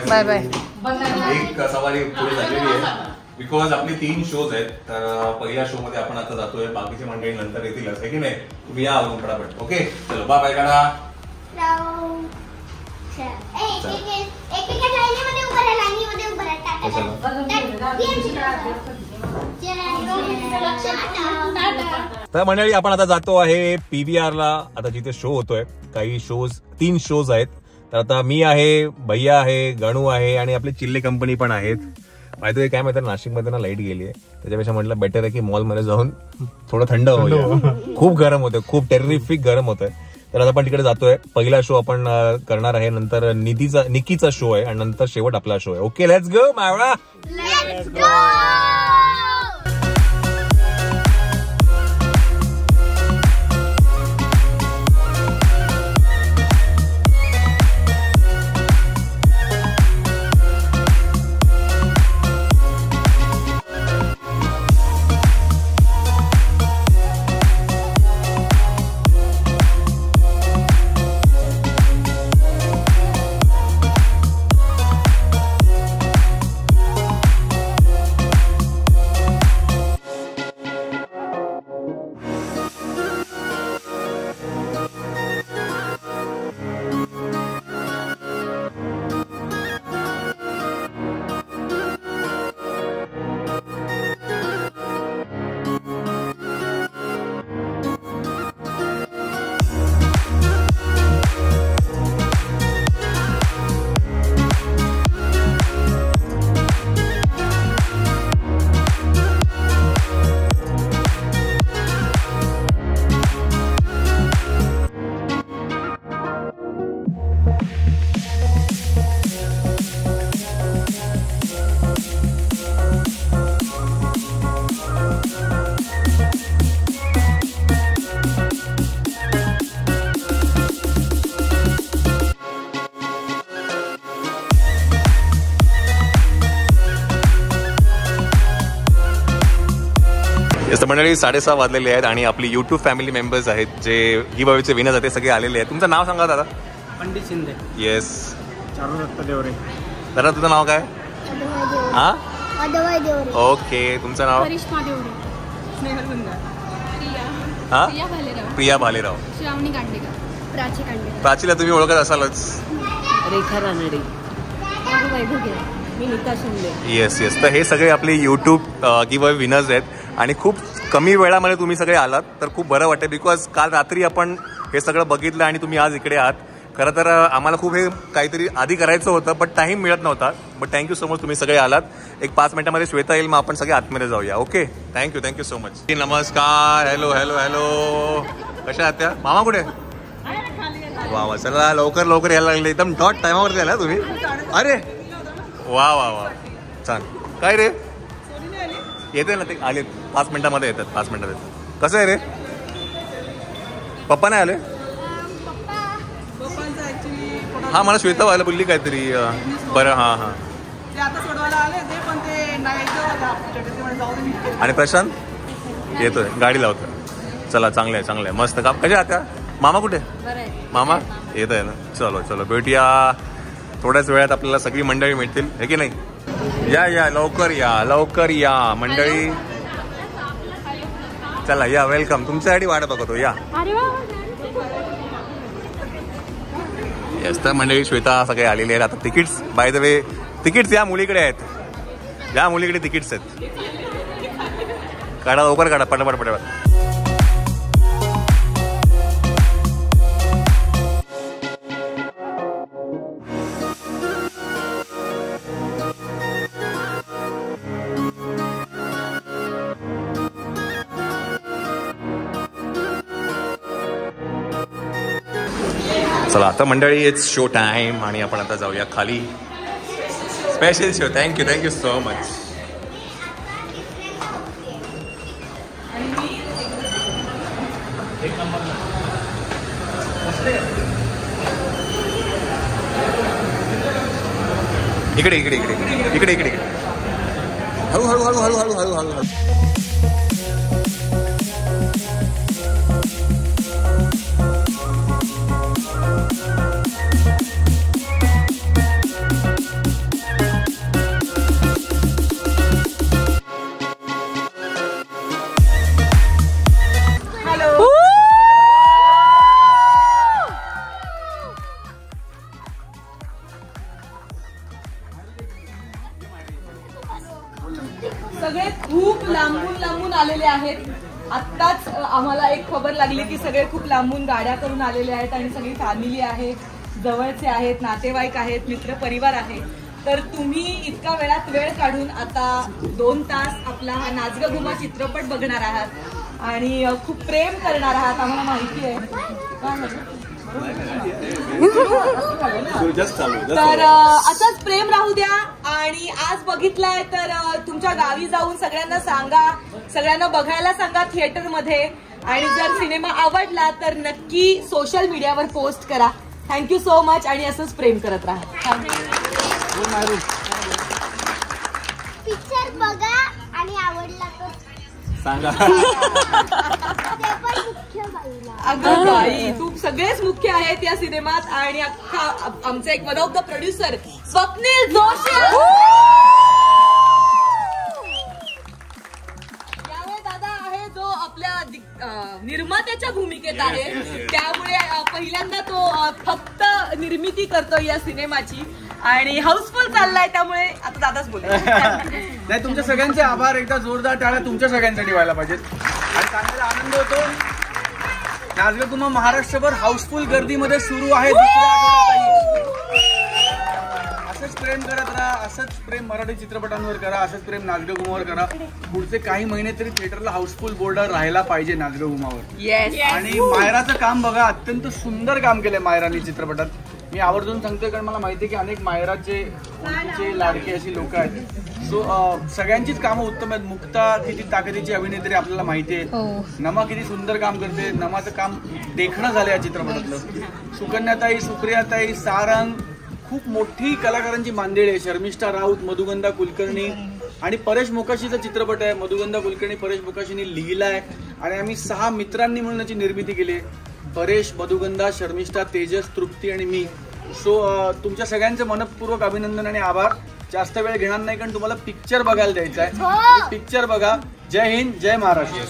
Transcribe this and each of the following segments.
Bye bye. एक सवारी पुढे झालेली आहे बिकॉज आपले 3 शोज आहेत. तर पहिल्या शो मध्ये आपण आता जातोय, बाकीची मंडळी नंतर येतीलच आहे की नाही. तुम्ही या आवरून पटापट. ओके चलो बाय बाय करा. तर मंडळी आपण आता जातो आहे PVR ला. आता जिथे शो होतोय, काही शोज 3 शोज आहेत. तर आता मी आहे, भैया आहे, गणू आहे आणि आपली चिल्ले कंपनी पण आहेत. माहिती काय माहिती नाशिक मध्ये ना लाईट गेली आहे, त्याच्यापेक्षा म्हटलं बेटर आहे की मॉल मध्ये जाऊन थोडं थंड होऊया. खूप गरम होतंय, खूप टेरिफिक गरम होतंय. तर आता आपण तिकडे जातोय. पहिला शो आपण करणार आहे, नंतर निकीचा शो आहे आणि नंतर शेवट आपला शो आहे. ओके लेट्स गो मावळा. Let's go. मंडळी 6:30 वाजलेले आहेत आणि आपली युट्यूब फॅमिली मेंबर्स आहेत जे गिव्ह अवेचे विनर्स आहेत, ते सगळे आलेले आहेत. तुमचं नाव सांगा दादा. पंडित शिंदे. येस. चारुदत्त देवरे. दादा तुझं नाव काय? हा ओके. तुमचं नाव? हा प्रिया भालेराव. श्रावणी कांडेकर. प्राची कांडेकर. प्राचीला तुम्ही ओळखत असालच. रेखा रानडे. मी नीता शिंदे. Yes yes. तर हे सगळे आपले युट्यूब गिव्ह अवे विनर्स आहेत आणि खूप कमी वेळामध्ये तुम्ही सगळे आलात, तर खूप बरं वाटतं. बिकॉज काल रात्री आपण हे सगळं बघितलं आणि तुम्ही आज इकडे आहात. खरं तर आम्हाला खूप हे काहीतरी आधी करायचं होतं, बट टाईम मिळत नव्हता. बट थँक्यू सो मच, तुम्ही सगळे आलात. एक 5 मिनिटामध्ये श्वेता येईल, मग आपण सगळे आतमध्ये जाऊया. Okay thank you so much. नमस्कार. Hello hello hello. कशा आहात त्या? मामा कुठे? वा वा. चला लवकर यायला लागले. एकदम डॉट टायमावरती आला तुम्ही. अरे वा वा वा. छान. काय रे येते ना ते आले 5 मिनिटामध्ये येतात. 5 मिनिटात येतात. कसं आहे रे? पप्पा नाही आले? हा मला श्वेता व्हायला बोलली काहीतरी. बरं हां हां. आणि प्रशांत येतोय, गाडी लावतोय. चला चांगलं आहे मस्त काम. कशा आहात? मामा कुठे? मामा येत आहे ना. चलो भेटूया थोड्याच वेळात. आपल्याला सगळी मंडळी मिळतील हे की नाही. या लवकर या मंडळी. चला या, वेलकम. तुमच्यासाठी वाट बघतो. या. येस. तर मंडळी श्वेता सगळे आलेले आहेत. आता tickets by the way, tickets या मुलीकडे आहेत. या मुलीकडे तिकीट्स आहेत. काढा लवकर, काढा पटापट. चला आता मंडळी इट्स शो टाइम आणि आपण आता जाऊया खाली. Special show. Thank you so much. इकडे हळू. लागली की सगळे खूप लांबून गाड्या करून आलेले आहेत आणि सगळी फॅमिली आहे, जवळचे आहेत, नातेवाईक आहेत, मित्र परिवार आहे. तर तुम्ही इतका वेळ काढून आता 2 तास आपला हा नाच ग घुमा चित्रपट बघणार आहात आणि खूप प्रेम करणार आहात, आम्हाला माहिती आहे. तर असंच प्रेम राहू द्या. आणि आज बघितलंय तर तुमच्या गावी जाऊन सगळ्यांना सांगा, सगळ्यांना बघायला सांगा थिएटरमध्ये. आणि जर सिनेमा आवडला तर नक्की सोशल मीडियावर पोस्ट करा. थँक्यू सो मच आणि असंच प्रेम करत राहा. पिक्चर बघा आणि आवडला तर सांगा. ते पण मुख्य बाईला. अगं बाई, तू सगळेच मुख्य आहेत या सिनेमात. आणि अख्खा आमचे एक one of the producer Swapnil Joshi यावे दादा आहे, जो आपल्या निर्मात्याच्या भूमिकेत आहे. त्यामुळे पहिल्यांदा तो फक्त निर्मिती करतो या सिनेमाची आणि हाऊसफुल चाललाय. त्यामुळे आता दादाच बोल. नाही, तुमच्या सगळ्यांचे आभार. एकदा जोरदार टाळ्या तुमच्या सगळ्यांसाठी व्हायला पाहिजेत. आणि सांगायला आनंद होतो, नाच ग घुमा महाराष्ट्रभर हाऊसफुल गर्दीमध्ये सुरू आहे. दुसऱ्या आठवड्यातही असंच प्रेम करत राहा, असंच प्रेम मराठी चित्रपटांवर करा, असंच प्रेम नाच ग घुमावर करा. पुढचे काही महिने तरी थिएटरला हाऊसफुल बोर्डर राहायला पाहिजे नाच ग घुमावर. येस. आणि मायराचं काम बघा, अत्यंत सुंदर काम केलंय मायरानी चित्रपटात. मी आवर्जून सांगतोय कारण मला माहिती आहे की अनेक मायराचे लाडके अशी लोक आहेत. सो सगळ्यांचीच कामं उत्तम आहेत. मुक्ता किती ताकदीची अभिनेत्री आपल्याला माहिती आहे. नमा किती सुंदर काम करते. नमाचं काम देखणं झालं या चित्रपटातलं. सुकन्याताई, सुप्रियाताई, सारंग, खूप मोठी कलाकारांची मांदेळी आहे. शर्मिष्ठा राऊत, मधुगंधा कुलकर्णी आणि परेश मोकाशीचा चित्रपट आहे. मधुगंधा कुलकर्णी परेश मोकाशीने लिहिलाय आणि आम्ही 6 मित्रांनी मिळून याची निर्मिती केली आहे. परेश, मधुगंधा, शर्मिष्ठा, तेजस, तृप्ती आणि मी. सो तुमच्या सगळ्यांचे मनपूर्वक अभिनंदन आणि आभार. जास्त वेळ घेणार नाही कारण तुम्हाला पिक्चर बघायला द्यायचा आहे. पिक्चर बघा. जय हिंद, जय महाराष्ट्र.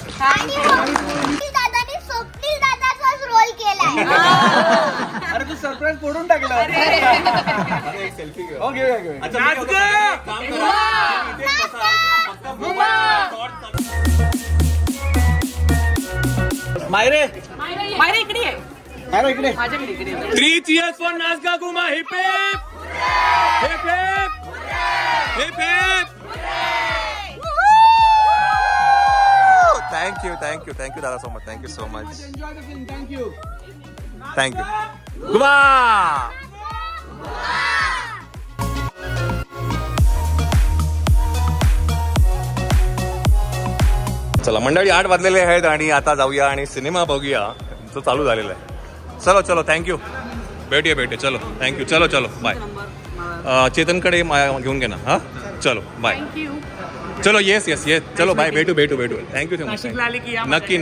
दादाने स्वप्नील दादाचाच रोल केलाय. अरे तू सरप्राईज फोडून टाकला. हो, घेऊया मायरे इकडे आहे. मायरा इकडे. माझ्याकडे इकडे. 3 cheers for Naach Ga Ghuma. Hip hip hip hip hip hip. Thank you दादा so much. Thank you so much. Thank you Ghuma. चला मंडळी, 8 वाजलेले आहेत आणि आता जाऊया आणि सिनेमा बघूया. तो चालू झालेला आहे. चलो थँक्यू. भेटूया. चलो थँक्यू. चलो बाय. चेतनकडे घेऊन घे ना. हा चलो बाय. चलो येस. चलो बाय. भेटू. Thank you so much. नक्की.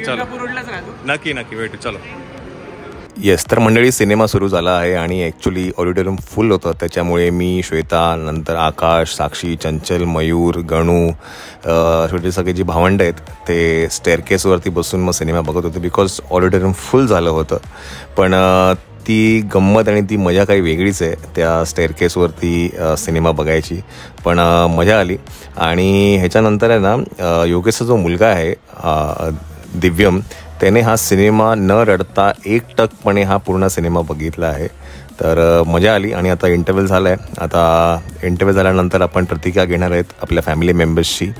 चलो नक्की भेटू. चलो. येस, तर मंडळी सिनेमा सुरू झाला आहे आणि ॲक्च्युली ऑडिटोरियम फुल होतं. त्याच्यामुळे मी, श्वेता, नंतर आकाश, साक्षी, चंचल, मयूर, गणू, छोटे सगळे जी भावंड आहेत ते स्टेअरकेसवरती बसून मग सिनेमा बघत होते. बिकॉज ऑडिटोरियम फुल झालं होतं. पण ती गंमत आणि ती मजा काही वेगळीच आहे त्या स्टेअरकेसवरती सिनेमा बघायची. पण मजा आली. आणि ह्याच्यानंतर आहे ना, योगेशचा जो मुलगा आहे दिव्यम, त्याने हा सिनेमा न रडता एकटकपणे हा पूर्ण सिनेमा बघितला आहे. तर मजा आली. आणि आता इंटरव्ह्यू झाला आहे. आता इंटरव्ह्यू झाल्यानंतर आपण प्रतिक्रिया घेणार आहेत आपल्या फॅमिली मेंबर्सची.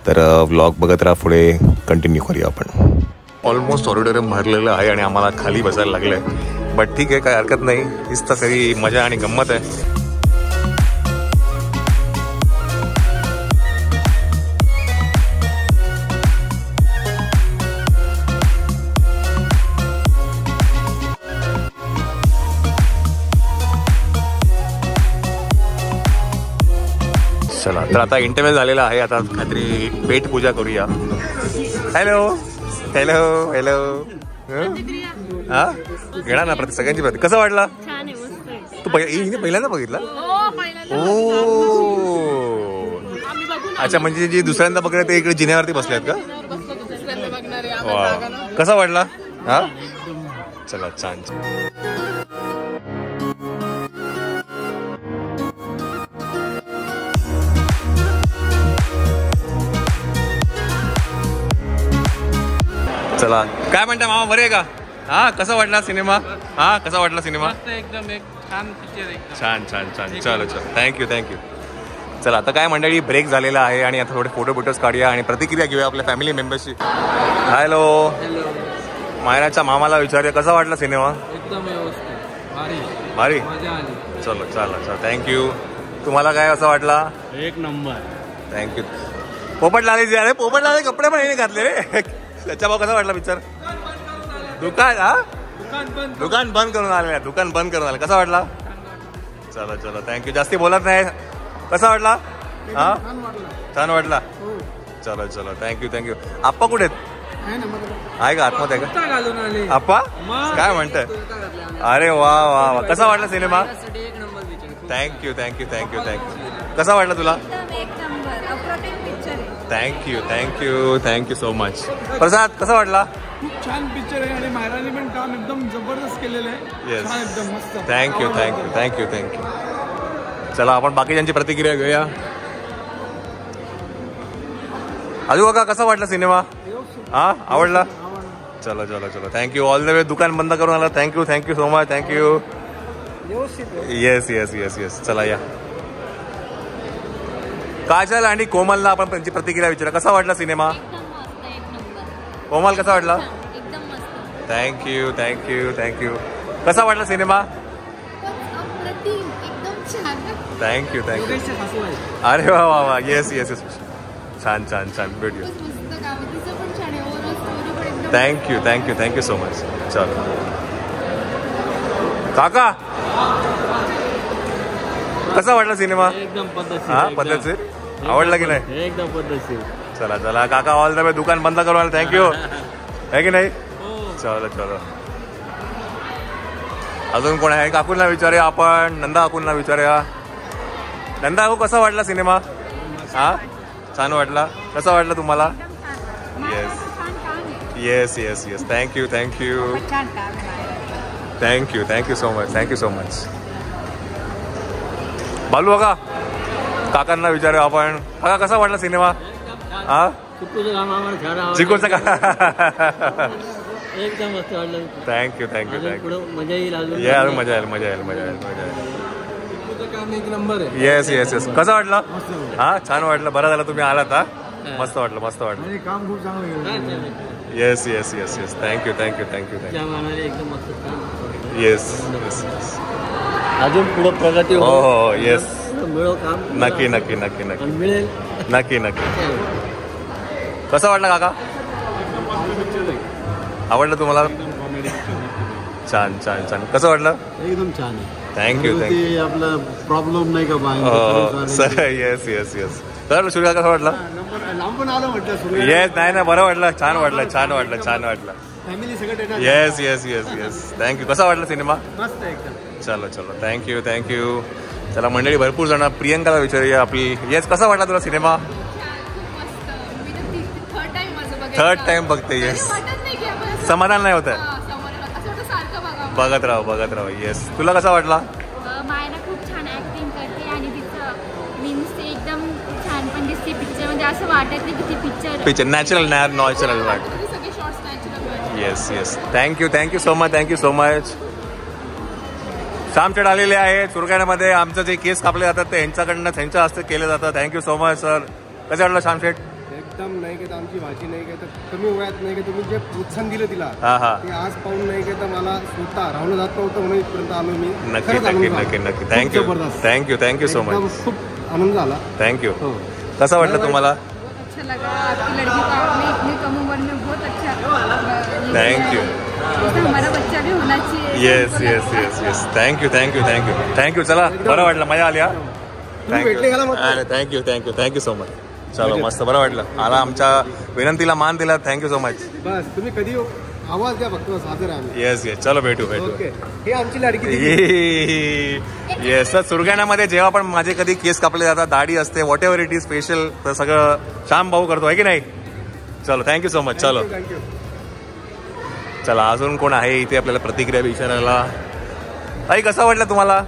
तर व्लॉग बघत राहा, पुढे कंटिन्यू करूया आपण. ऑलमोस्ट ऑडिटोरियम भरलेलं आहे आणि आम्हाला खाली बसायला लागलं आहे. बट ठीक आहे, काय हरकत नाही. हीच तर सगळी मजा आणि गंमत आहे. चला, तर आता इंटरव्ह्यू झालेला आहे. आता काहीतरी पेट पूजा करूया. हॅलो. हा घेणार ना सगळ्यांची प्रति. कसं वाटला? तू पहिल्यांदा बघितला? ओ अच्छा, म्हणजे जे दुसऱ्यांदा बघणार ते इकडे जिन्यावरती बसले आहेत का? वा, कसा वाटला? हा चला, छान. चला काय म्हणता मामा, बरे आहे का? हा, कसा वाटला सिनेमा? हा, कसा वाटला सिनेमा? एकदम एक छान पिक्चर आहे. छान छान छान. चलो चलो, थँक्यू थँक्यू. चला आता काय मंडळी, ब्रेक झालेला आहे आणि आता थोडे फोटोज काढूया आणि प्रतिक्रिया घेऊया आपल्या फॅमिली मेंबर्सची. हॅलो, मायराच्या मामाला विचारूया कसा वाटला सिनेमा? एकदम व्यवस्थित, भारी भारी. मजा आली. चलो चला चला, थँक्यू. तुम्हाला काय असं वाटला? एक नंबर. थँक्यू. पोपट लाले अरे पोपट लाले कपडे पण हे घातले रे. त्याच्या भाऊ कसा वाटला पिक्चर? दुकान दुकान बंद करून आले, दुकान बंद करून आले. कसा वाटला? चलो चलो, थँक्यू. जास्ती बोलत नाही. कसा वाटला? हा, छान वाटला. चलो चलो, थँक्यू थँक्यू. आप्पा कुठे आहे का? आतमध्ये आहे का आप्पा? काय म्हणताय? अरे वा वा वा. कसा वाटला cinema? Thank you thank you thank you thank you. कसा वाटला तुला? Thank you thank you thank you so much. Prasad कसा वाटला? खूप छान पिक्चर आहे आणि मायराने पण काम एकदम जबरदस्त केलेलं आहे. येस, एकदम मस्त. Thank you thank you thank you thank you. चला आपण बाकीच्यांची प्रतिक्रिया घेऊया. अजू बघा कसा वाटला सिनेमा? हा, आवडला? चलो चलो चलो, थँक्यू. ऑल द वे दुकान बंद करून आला. Thank you thank you so much. Thank you. Yes yes yes yes. चला या. काजल आणि कोमलला आपण त्यांची प्रतिक्रिया विचारा. कसा वाटला सिनेमा? कोमल कसा वाटला? Thank you thank you thank you. कसा वाटला सिनेमा? Thank you thank you. अरे वा वा वा. Yes yes yes. छान छान छान. भेटूया. Thank you thank you thank you so much. चलो काका कसा वाटला सिनेमा? एकदम पद्धतशीर. हा, पद्धतशीर. आवडला की नाही? एकदम पद्धतशीर. चला चला काका, ऑल द वे दुकान बंद करून आलं. थँक्यू. आहे की नाही? चलो चलो. अजून कोण आहे? काकूंना विचारूया आपण. नंदा काकूंना विचारूया. नंदा काकू कसा वाटला सिनेमा? हा, छान वाटला. कसा वाटला तुम्हाला? Yes yes yes yes. Thank you thank you thank you thank you so much. Thank you so much. Balu बघा, काकांना विचारूया आपण. काका कसा वाटला सिनेमा? हा, चिकूचं काम आम्हाला छान आवडलं. चिकूचं का? एकदम मस्त वाटलं. थँक्यू थँक्यू अजून थँक्यू. पुढं मजा येईल. अजून ये अजून मजा येईल मजा येईल मजा येईल मजा येईल. चिकूचं काम एक नंबर आहे. Yes yes yes. कसं वाटलं? हा, छान वाटलं. बरं झालं तुम्ही आलात. हा, मस्त वाटलं मस्त वाटलं. काम खूप चांगलं. Yes yes yes yes. Thank you thank you thank you thank you. त्या मानाने एकदम मस्त काम. Yes yes. अजून पुढं प्रगती हो हो येस. मिळो काम. नक्की नक्की नक्की नक्की आणि मिळेल. नक्की नक्की. कसं वाटलं काका? आवडलं तुम्हाला? छान छान छान. कसं वाटलं? एकदम छान आहे. Thank you thank you. आपला प्रॉब्लेम नाही का हो सर. Yes yes yes. तर सूर्या कसं वाटलं? लांबून आलं म्हटलं. येस. नाही ना, बरं वाटलं. छान वाटलं छान वाटलं छान वाटलं. फॅमिली सगळं yes yes yes yes. Thank you. कसा वाटला सिनेमा? मस्त एकदम. चलो चलो, थँक्यू थँक्यू. चला मंडळी, भरपूर जण. प्रियंकाला विचारूया आपली. येस, कसा वाटला तुला सिनेमा? थर्ड टाइम बघते. येस, समाधान नाही होत आहे. बघत राहू. येस, तुला कसा वाटला? मायरा खूप छान ऍक्टिंग करते आणि तिचं मीन्स एकदम छान पण दिसते पिक्चर. म्हणजे असं वाटत नाही की ती पिक्चर नॅचरल वाट. Yes yes. Thank you so much. Thank you so much. श्यामचेड आलेले आहेत सुरगाण्यामध्ये. आमचं जे केस कापले जातात ते त्यांच्या हस्ते केले जातात. Thank you so much sir. कसं वाटलं श्यामचेड? एकदम नाही का आमची भाषी नाही का तर कमी वयात नाही का तुम्ही जे प्रोत्साहन दिलं तिला हा हा, ते आज पाहून नाही का तर मला स्वतः राहून जात नव्हतं म्हणून इथपर्यंत आलो मी. नक्की खरंच नक्की आनंद नक्की झाला. नक्की. खूप थँक्यू जबरदस्त. थँक्यू सो एकदम मच. खूप आनंद झाला. थँक्यू. हो. कसं वाटलं तुम्हाला? अच्छा लगा. आपकी लड़की को आपने इतनी कम उम्र में बहुत अच्छा. थँक्यू. हमारा बच्चा भी होना चाहिए. Yes yes yes yes. Thank you. चला, बरं वाटलं. मजा आली. हा, भेटले का मग? Thank you so much. चलो, मस्त, बरं वाटलं. आला आमच्या विनंतीला मान दिला. Thank you so much. बस तुम्ही कधी आवाज द्या फक्त, सादर आहे आम्ही. Yes yes. चलो, भेटू. ओके. हे आमची लाडकी. Yes sir. सुरगाण्यामध्ये जेव्हा पण माझे कधी केस कापले जातात, दाढी असते, what ever it is special, तर सगळं श्याम भाऊ करतो, आहे की नाही? चलो, थँक्यू सो मच. चलो थँक्यू. चला, अजून कोण आहे इथे आपल्याला प्रतिक्रिया विचारायला? आई, कसा वाटला तुम्हाला?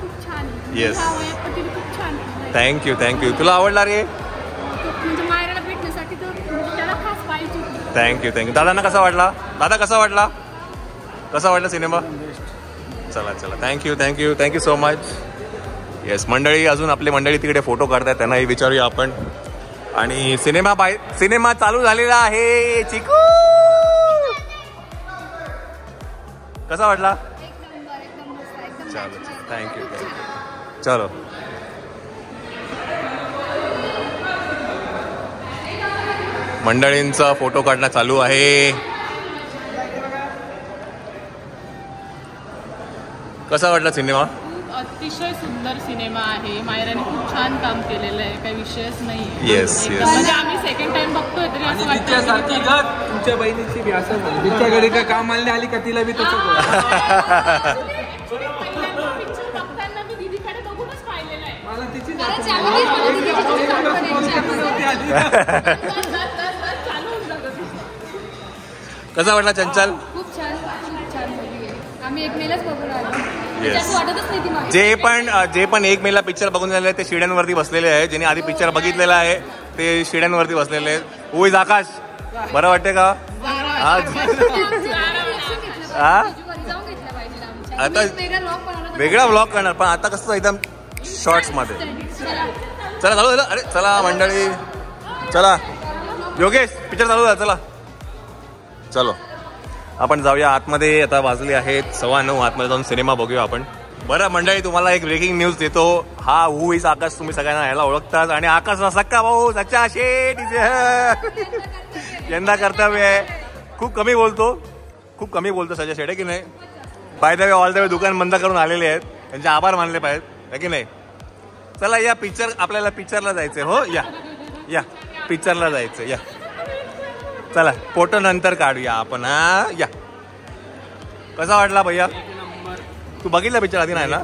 खूप छान. येस. खूप छान. थँक्यू. तुला आवडला रे? म्हणजे मायराला भेटण्यासाठी तर त्याला खास पाहिजे. थँक्यू. दादांना कसा वाटला? दादा कसा वाटला सिनेमा? चला थँक्यू सो मच. येस मंडळी, अजून आपली मंडळी तिकडे फोटो काढतात, त्यांनाही विचारूया आपण. आणि सिनेमा चालू झालेला आहे. चिकू कसा वाटला? चलो थँक्यू. चलो मंडळींचा फोटो काढणं चालू आहे. कसा वाटला सिनेमा? अतिशय सुंदर सिनेमा आहे. मायराने खूप छान काम केलेलं आहे, काही विषयच नाही. येस म्हणजे आम्ही सेकंड टाइम बघतोय तरी असं वाटतं तुमच्या बहिणीची बी असं झालं. तिच्याकडे का कामाला आली का तिला बी तसं बघताना मी दीदीकडे बघूनच पाहिलेलं आहे. मला तिची कसा वाटला चंचल? खूप छान movie आहे. आम्ही 1 मेलाच बघून आलो. Yes. असं वाटतच नाही ती मागे. जे पण 1 मेला पिक्चर बघून झाले ते शिड्यांवरती बसलेले आहे. ज्यांनी आधी पिक्चर बघितलेला आहे ते शिड्यांवरती बसलेले आहेत. उईज आकाश, बरं वाटते का आज? आता वेगळा ब्लॉग करणार, पण आता कसं एकदम शॉर्ट्स मध्ये. चला चालू झालं. अरे चला मंडळी, चला योगेश पिक्चर चालू झाला. चला चलो आपण जाऊया आतमध्ये. आता वाजले आहेत 9:15. आतमध्ये जाऊन सिनेमा बघूया आपण. बरं मंडळी, तुम्हाला एक ब्रेकिंग न्यूज देतो. हा हू इज आकाश, तुम्ही सगळ्यांना यायला ओळखतात. आणि आकाशचा सक्का भाऊ सच्चा शेठ यंदा कर्तव्य आहे. खूप कमी बोलतो सच्चा शेठ, आहे की नाही? By the way all the way दुकान बंद करून आलेले आहेत, त्यांचे आभार मानले पाहिजेत, आहे की नाही? चला या आपल्याला पिक्चरला जायचंय. हो या पिक्चरला जायचं. या चला फोटो नंतर काढूया आपण. हा या. कसा वाटला भैया? तू बघितला पिक्चर आधी नाही ना?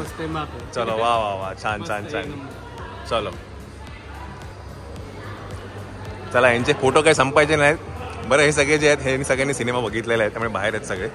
चलो वा छान. चला यांचे फोटो काही संपायचे नाहीत. बरं हे सगळे जे आहेत हे सगळ्यांनी सिनेमा बघितलेले आहेत, त्यामुळे बाहेर आहेत सगळे.